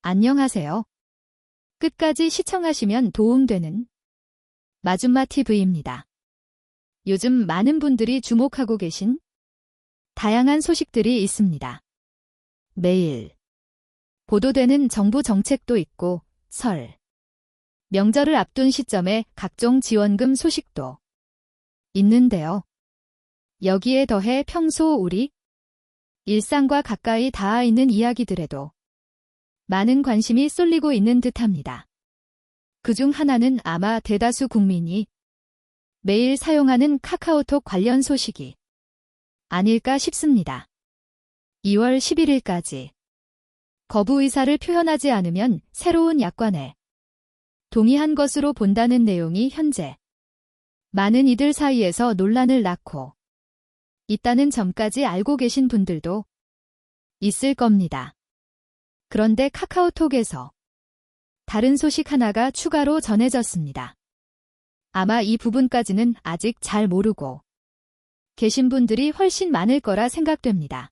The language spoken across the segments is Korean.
안녕하세요. 끝까지 시청하시면 도움되는 마줌마 TV입니다. 요즘 많은 분들이 주목하고 계신 다양한 소식들이 있습니다. 매일 보도되는 정부 정책도 있고 설, 명절을 앞둔 시점에 각종 지원금 소식도 있는데요. 여기에 더해 평소 우리 일상과 가까이 닿아 있는 이야기들에도 많은 관심이 쏠리고 있는 듯합니다. 그중 하나는 아마 대다수 국민이 매일 사용하는 카카오톡 관련 소식이 아닐까 싶습니다. 2월 11일까지 거부 의사를 표현하지 않으면 새로운 약관에 동의한 것으로 본다는 내용이 현재 많은 이들 사이에서 논란을 낳고 있다는 점까지 알고 계신 분들도 있을 겁니다. 그런데 카카오톡에서 다른 소식 하나가 추가로 전해졌습니다. 아마 이 부분까지는 아직 잘 모르고 계신 분들이 훨씬 많을 거라 생각됩니다.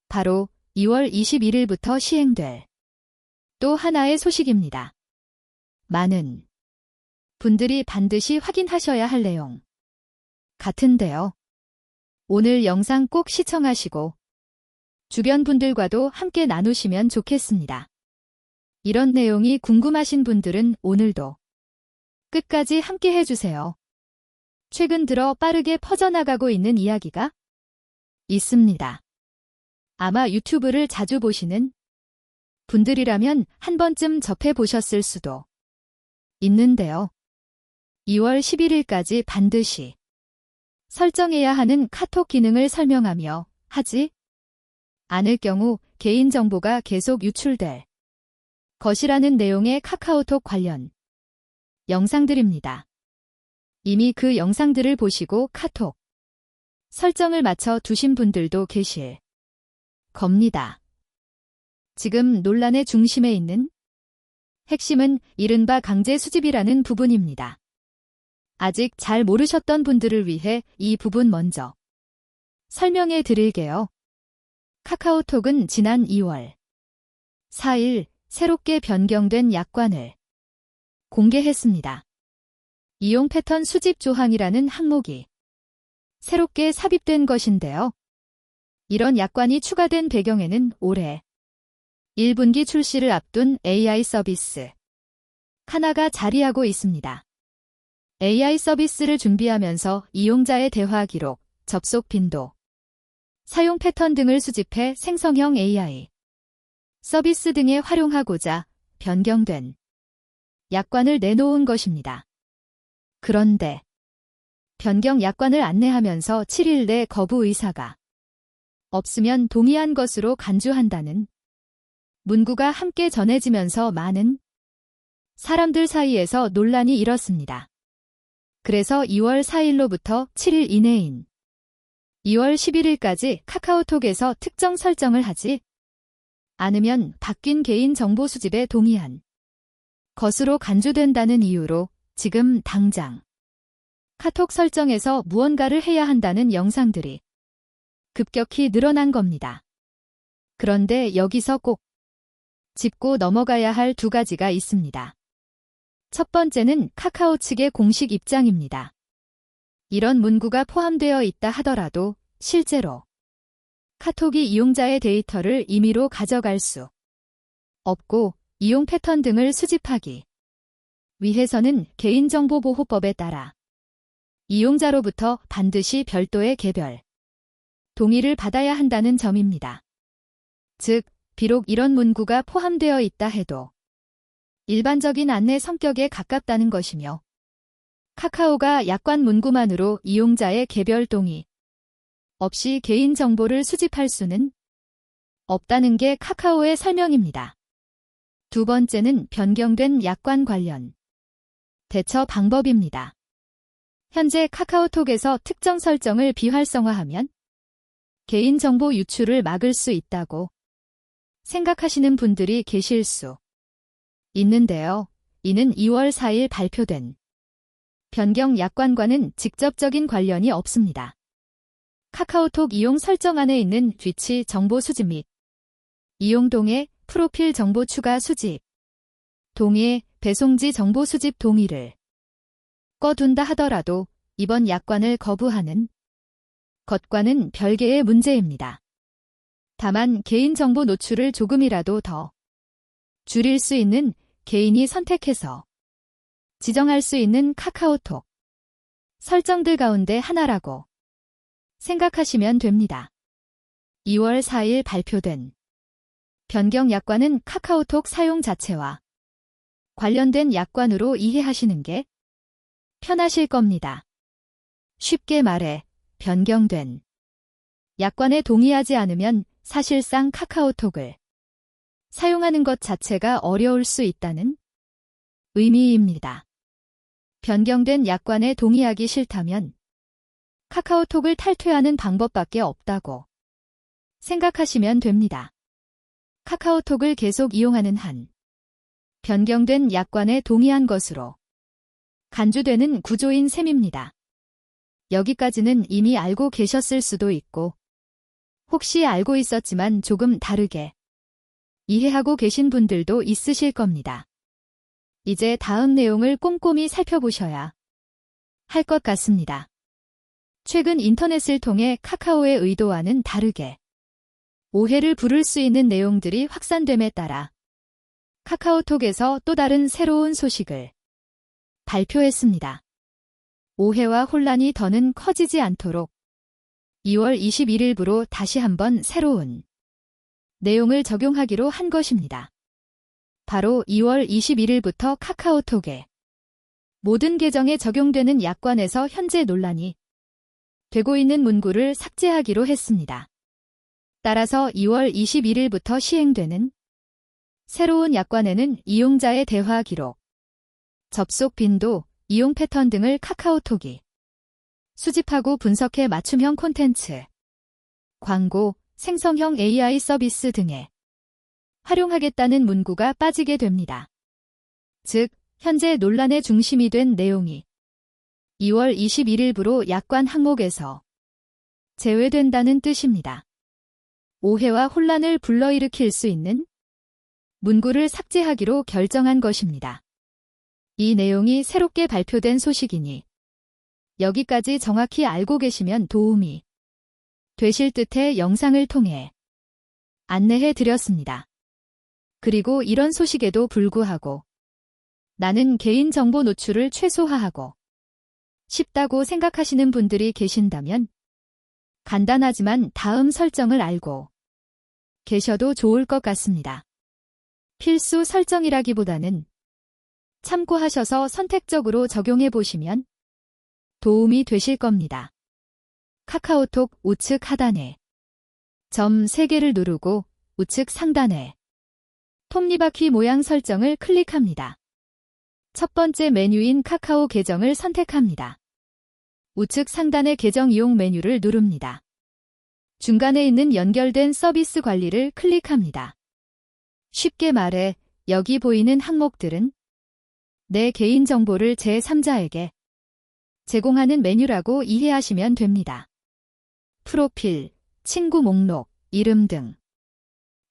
바로 2월 21일부터 시행될 또 하나의 소식입니다. 많은 분들이 반드시 확인하셔야 할 내용 같은데요. 오늘 영상 꼭 시청하시고 주변 분들과도 함께 나누시면 좋겠습니다. 이런 내용이 궁금하신 분들은 오늘도 끝까지 함께 해주세요. 최근 들어 빠르게 퍼져나가고 있는 이야기가 있습니다. 아마 유튜브를 자주 보시는 분들이라면 한 번쯤 접해보셨을 수도 있는데요. 2월 11일까지 반드시 설정해야 하는 카톡 기능을 설명하며 하지 않을 경우 개인정보가 계속 유출될 것이라는 내용의 카카오톡 관련 영상들입니다. 이미 그 영상들을 보시고 카톡 설정을 맞춰 두신 분들도 계실 겁니다. 지금 논란의 중심에 있는 핵심은 이른바 강제 수집이라는 부분입니다. 아직 잘 모르셨던 분들을 위해 이 부분 먼저 설명해 드릴게요. 카카오톡은 지난 2월 4일 새롭게 변경된 약관을 공개했습니다. 이용 패턴 수집 조항이라는 항목이 새롭게 삽입된 것인데요. 이런 약관이 추가된 배경에는 올해 1분기 출시를 앞둔 AI 서비스 하나가 자리하고 있습니다. AI 서비스를 준비하면서 이용자의 대화 기록, 접속 빈도, 사용 패턴 등을 수집해 생성형 AI 서비스 등에 활용하고자 변경된 약관을 내놓은 것입니다. 그런데 변경 약관을 안내하면서 7일 내 거부 의사가 없으면 동의한 것으로 간주한다는 문구가 함께 전해지면서 많은 사람들 사이에서 논란이 일었습니다. 그래서 2월 4일로부터 7일 이내인 2월 11일까지 카카오톡에서 특정 설정을 하지 않으면 바뀐 개인 정보 수집에 동의한 것으로 간주된다는 이유로 지금 당장 카톡 설정에서 무언가를 해야 한다는 영상들이 급격히 늘어난 겁니다. 그런데 여기서 꼭 짚고 넘어가야 할 두 가지가 있습니다. 첫 번째는 카카오 측의 공식 입장입니다. 이런 문구가 포함되어 있다 하더라도 실제로 카톡이 이용자의 데이터를 임의로 가져갈 수 없고 이용 패턴 등을 수집하기 위해서는 개인정보보호법에 따라 이용자로부터 반드시 별도의 개별 동의를 받아야 한다는 점입니다. 즉, 비록 이런 문구가 포함되어 있다 해도 일반적인 안내 성격에 가깝다는 것이며 카카오가 약관 문구만으로 이용자의 개별 동의 없이 개인정보를 수집할 수는 없다는 게 카카오의 설명입니다. 두 번째는 변경된 약관 관련 대처 방법입니다. 현재 카카오톡에서 특정 설정을 비활성화하면 개인정보 유출을 막을 수 있다고 생각하시는 분들이 계실 수 있는데요. 이는 2월 4일 발표된 변경 약관과는 직접적인 관련이 없습니다. 카카오톡 이용 설정 안에 있는 위치 정보 수집 및 이용 동의 프로필 정보 추가 수집. 동의에 배송지 정보 수집 동의를 꺼둔다 하더라도 이번 약관을 거부하는 것과는 별개의 문제입니다. 다만 개인정보 노출을 조금이라도 더 줄일 수 있는 개인이 선택해서 지정할 수 있는 카카오톡 설정들 가운데 하나라고 생각하시면 됩니다. 2월 4일 발표된 변경 약관은 카카오톡 사용 자체와 관련된 약관으로 이해하시는 게 편하실 겁니다. 쉽게 말해 변경된 약관에 동의하지 않으면 사실상 카카오톡을 사용하는 것 자체가 어려울 수 있다는 의미입니다. 변경된 약관에 동의하기 싫다면 카카오톡을 탈퇴하는 방법밖에 없다고 생각하시면 됩니다. 카카오톡을 계속 이용하는 한 변경된 약관에 동의한 것으로 간주되는 구조인 셈입니다. 여기까지는 이미 알고 계셨을 수도 있고 혹시 알고 있었지만 조금 다르게 이해하고 계신 분들도 있으실 겁니다. 이제 다음 내용을 꼼꼼히 살펴보셔야 할 것 같습니다. 최근 인터넷을 통해 카카오의 의도와는 다르게 오해를 부를 수 있는 내용들이 확산됨에 따라 카카오톡에서 또 다른 새로운 소식을 발표했습니다. 오해와 혼란이 더는 커지지 않도록 2월 21일부로 다시 한번 새로운 내용을 적용하기로 한 것입니다. 바로 2월 21일부터 카카오톡의 모든 계정에 적용되는 약관에서 현재 논란이 되고 있는 문구를 삭제하기로 했습니다. 따라서 2월 21일부터 시행되는 새로운 약관에는 이용자의 대화 기록, 접속 빈도, 이용 패턴 등을 카카오톡이 수집하고 분석해 맞춤형 콘텐츠, 광고, 생성형 AI 서비스 등에 활용하겠다는 문구가 빠지게 됩니다. 즉, 현재 논란의 중심이 된 내용이 2월 21일부로 약관 항목에서 제외된다는 뜻입니다. 오해와 혼란을 불러일으킬 수 있는 문구를 삭제하기로 결정한 것입니다. 이 내용이 새롭게 발표된 소식이니 여기까지 정확히 알고 계시면 도움이 되실 듯해 영상을 통해 안내해 드렸습니다. 그리고 이런 소식에도 불구하고 나는 개인정보 노출을 최소화하고 싶다고 생각하시는 분들이 계신다면 간단하지만 다음 설정을 알고 계셔도 좋을 것 같습니다. 필수 설정이라기보다는 참고하셔서 선택적으로 적용해 보시면 도움이 되실 겁니다. 카카오톡 우측 하단에 점 3개를 누르고 우측 상단에 톱니바퀴 모양 설정을 클릭합니다. 첫 번째 메뉴인 카카오 계정을 선택합니다. 우측 상단의 계정 이용 메뉴를 누릅니다. 중간에 있는 연결된 서비스 관리를 클릭합니다. 쉽게 말해 여기 보이는 항목들은 내 개인정보를 제3자에게 제공하는 메뉴라고 이해하시면 됩니다. 프로필, 친구 목록, 이름 등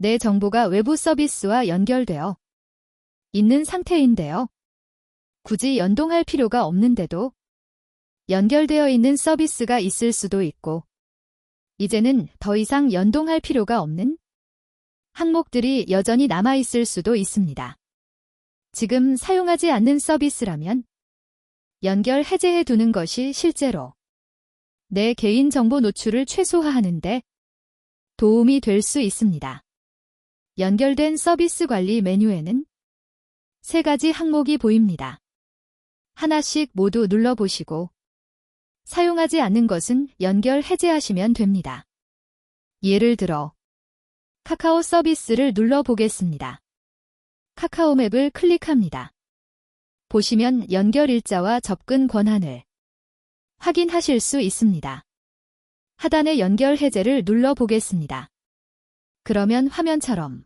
내 정보가 외부 서비스와 연결되어 있는 상태인데요. 굳이 연동할 필요가 없는데도 연결되어 있는 서비스가 있을 수도 있고 이제는 더 이상 연동할 필요가 없는 항목들이 여전히 남아있을 수도 있습니다. 지금 사용하지 않는 서비스라면 연결 해제해 두는 것이 실제로 내 개인정보 노출을 최소화하는 데 도움이 될 수 있습니다. 연결된 서비스 관리 메뉴에는 3가지 항목이 보입니다. 하나씩 모두 눌러보시고 사용하지 않는 것은 연결 해제하시면 됩니다. 예를 들어 카카오 서비스를 눌러보겠습니다. 카카오 맵을 클릭합니다. 보시면 연결 일자와 접근 권한을 확인하실 수 있습니다. 하단의 연결 해제를 눌러보겠습니다. 그러면 화면처럼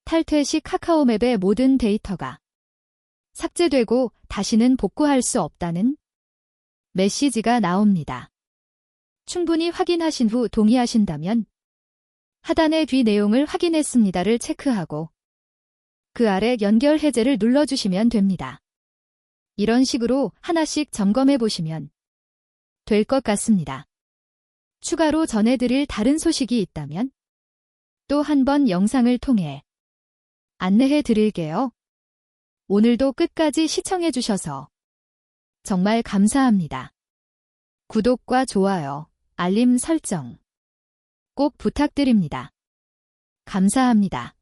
탈퇴 시 카카오 맵의 모든 데이터가 삭제되고 다시는 복구할 수 없다는 메시지가 나옵니다. 충분히 확인하신 후 동의하신다면 하단의 뒤 내용을 확인했습니다를 체크하고 그 아래 연결 해제를 눌러주시면 됩니다. 이런 식으로 하나씩 점검해 보시면 될 것 같습니다. 추가로 전해드릴 다른 소식이 있다면 또 한 번 영상을 통해 안내해 드릴게요. 오늘도 끝까지 시청해 주셔서 정말 감사합니다. 구독과 좋아요, 알림 설정 꼭 부탁드립니다. 감사합니다.